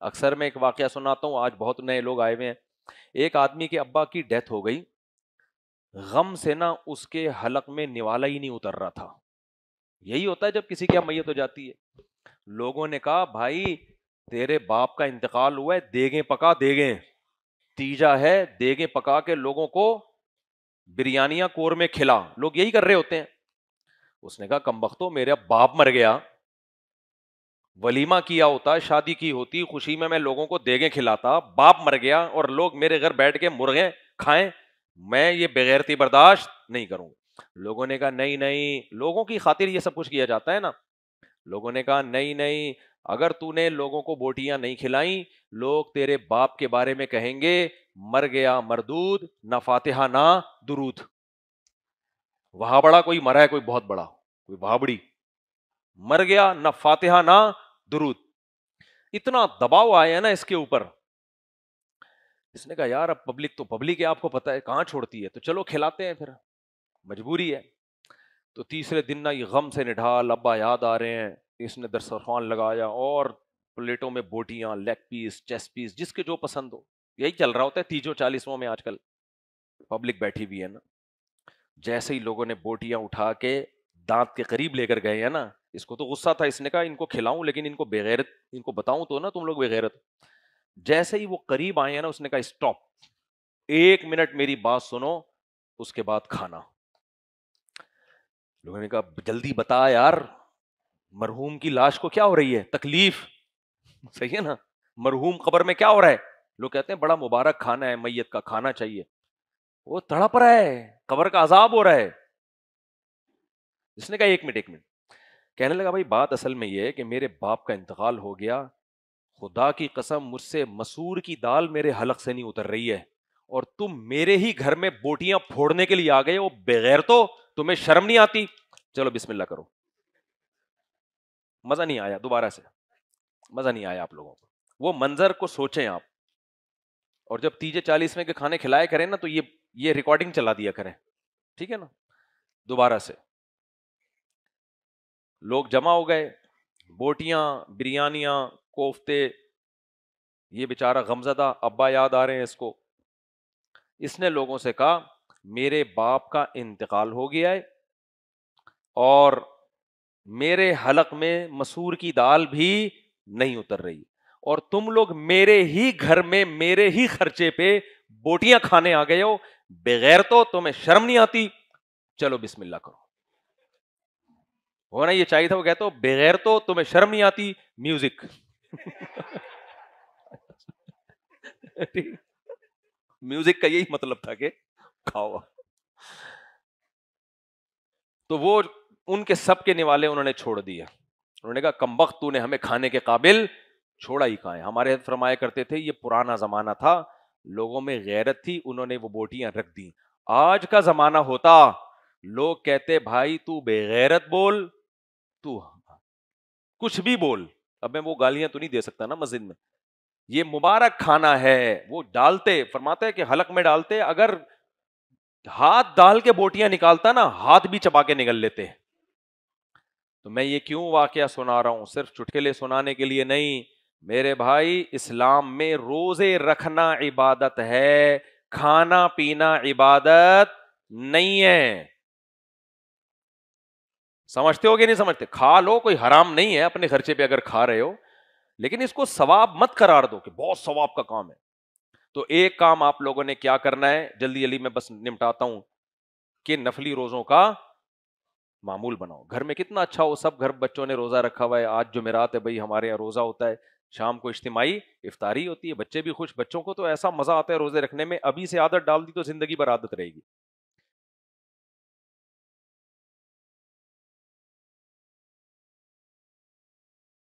اکثر میں ایک واقعہ سناتا ہوں، آج بہت نئے لوگ آئے ہوئے ہیں. ایک آدمی کے ابا کی ڈیتھ ہو گئی، غم سے نا اس کے حلق میں نوالا ہی نہیں اتر رہا تھا. یہی ہوتا ہے جب کسی کی میت ہو جاتی ہے. لوگوں نے کہا بھائی تیرے باپ کا انتقال ہوا ہے، دیگیں پکا، دیگیں تیجا ہے، دیگیں پکا کے لوگوں کو بریانیاں قورمے کھلا. لوگ یہی کر رہے ہوتے ہیں. اس نے کہا کمبختو میرا باپ مر گیا، ولیمہ کیا ہوتا، شادی کی ہوتی، خوشی میں لوگوں کو دیگیں کھلاتا، باپ مر گیا اور لوگ میرے گھر بیٹھ کے مرغے کھائیں، میں یہ بغیرتی برداشت نہیں کروں. لوگوں نے کہا نہیں نہیں، لوگوں کی خاطر یہ سب کچھ کیا جاتا ہے نا. لوگوں نے کہا نہیں نہیں، اگر تو نے لوگوں کو بوٹیاں نہیں کھلائیں، لوگ تیرے باپ کے بارے میں کہیں گے مر گیا مردود، نہ فاتحہ نہ درود. وہاں بڑا کوئی مرا ہے، کوئی بہت بڑا، کوئی بھابڑی مر گیا، نہ فاتحہ نہ درود. اتنا دباؤ آیا نا اس کے اوپر. اس نے کہا یار اب پبلک تو پبلک ہے، آپ کو پتا ہے کہاں چھوڑتی ہے، تو چلو کھلاتے ہیں، پھر مجبوری ہے. تو تیسرے دن نا یہ غم سے نڈھال، ابا یاد آ رہے ہیں. اس نے دسترخوان لگایا اور پلیٹوں میں بوٹیاں، لیگ پیس، چیسٹ پیس، جس کے جو پسند ہو. یہی چل رہا ہوتا ہے تیجوں چالیسوں میں آج کل، پبلک بیٹھی ہوئی ہے نا. جیسے ہی لوگوں نے بوٹیاں اٹھا کے دانت کے قریب لے کر گئے ہیں نا، اس کو تو غصہ تھا، اس نے کہا ان کو کھلاؤں لیکن ان کو بغیرت، ان کو بتاؤں تو نا تم لوگ بغیرت. جیسے ہی وہ قریب آئے ہیں نا، اس نے کہا اسٹاپ، 1 منٹ میری بات سنو، اس کے بعد کھانا. لوگوں نے کہا جلدی بتا یار، مرحوم کی لاش کو کیا ہو رہی ہے تکلیف، صحیح ہے نا، مرحوم قبر میں کیا ہو رہا ہے. لوگ کہتے ہیں بڑا مبارک کھانا ہے، میت کا کھانا چاہیے. وہ تڑپ رہا ہے، قبر کا عذاب ہو رہا ہے. اس نے کہا 1 منٹ. کہنے لگا بھائی بات اصل میں یہ ہے کہ میرے باپ کا انتقال ہو گیا، خدا کی قسم مجھ سے مسور کی دال میرے حلق سے نہیں اتر رہی ہے، اور تم میرے ہی گھر میں بوٹیاں پھوڑنے کے لیے آ گئے ہو، بغیر تو تمہیں شرم نہیں آتی. چلو بسم اللہ کرو. مزہ نہیں آیا، دوبارہ سے مزہ نہیں آیا آپ لوگوں کو. وہ منظر کو سوچیں آپ. اور جب تیجے 40 کے کھانے کھلائے کریں نا، تو یہ ریکارڈنگ چلا دیا کریں، ٹھیک ہے نا. دوبارہ سے لوگ جمع ہو گئے، بوٹیاں، بریانیاں، کوفتے. یہ بیچارہ غمزدہ ابا یاد آ رہے ہیں اس کو. اس نے لوگوں سے کہا میرے باپ کا انتقال ہو گیا ہے، اور میرے حلق میں مسور کی دال بھی نہیں اتر رہی، اور تم لوگ میرے ہی گھر میں میرے ہی خرچے پہ بوٹیاں کھانے آ گئے ہو، بغیر تو تمہیں شرم نہیں آتی. چلو بسم اللہ کرو. ہونا یہ چاہیے تھا، وہ کہتے ہو بغیر تو تمہیں شرم نہیں آتی، میوزک. میوزک کا یہی مطلب تھا کہ کھاؤ. تو وہ ان کے سب کے نوالے انہوں نے چھوڑ دیے. انہوں نے کہا کمبخت تو نے ہمیں کھانے کے قابل چھوڑا ہی کہاں ہے. ہمارے حضرت فرمایا کرتے تھے یہ پرانا زمانہ تھا، لوگوں میں غیرت تھی، انہوں نے وہ بوٹیاں رکھ دی. آج کا زمانہ ہوتا، لوگ کہتے بھائی تو بے غیرت بول، تو کچھ بھی بول. اب میں وہ گالیاں تو نہیں دے سکتا نا مسجد میں. یہ مبارک کھانا ہے، وہ ڈالتے، فرماتے ہیں کہ حلق میں ڈالتے، اگر ہاتھ ڈال کے بوٹیاں نکالتا نا، ہاتھ بھی چبا کے نکل لیتے. تو میں یہ کیوں واقعہ سنا رہا ہوں؟ صرف چٹکلے سنانے کے لیے نہیں میرے بھائی. اسلام میں روزے رکھنا عبادت ہے، کھانا پینا عبادت نہیں ہے. سمجھتے ہو کہ نہیں سمجھتے؟ کھا لو، کوئی حرام نہیں ہے اپنے خرچے پہ اگر کھا رہے ہو، لیکن اس کو ثواب مت قرار دو کہ بہت ثواب کا کام ہے. تو ایک کام آپ لوگوں نے کیا کرنا ہے، جلدی جلدی میں بس نمٹاتا ہوں، کہ نفلی روزوں کا معمول بناؤ. گھر میں کتنا اچھا ہو، سب گھر بچوں نے روزہ رکھا ہوا ہے. آج جمعرات ہے بھائی، ہمارے یہاں روزہ ہوتا ہے، شام کو اجتماعی افطاری ہوتی ہے، بچے بھی خوش. بچوں کو تو ایسا مزہ آتا ہے روزے رکھنے میں، ابھی سے عادت ڈال دی تو زندگی بھر عادت رہے گی.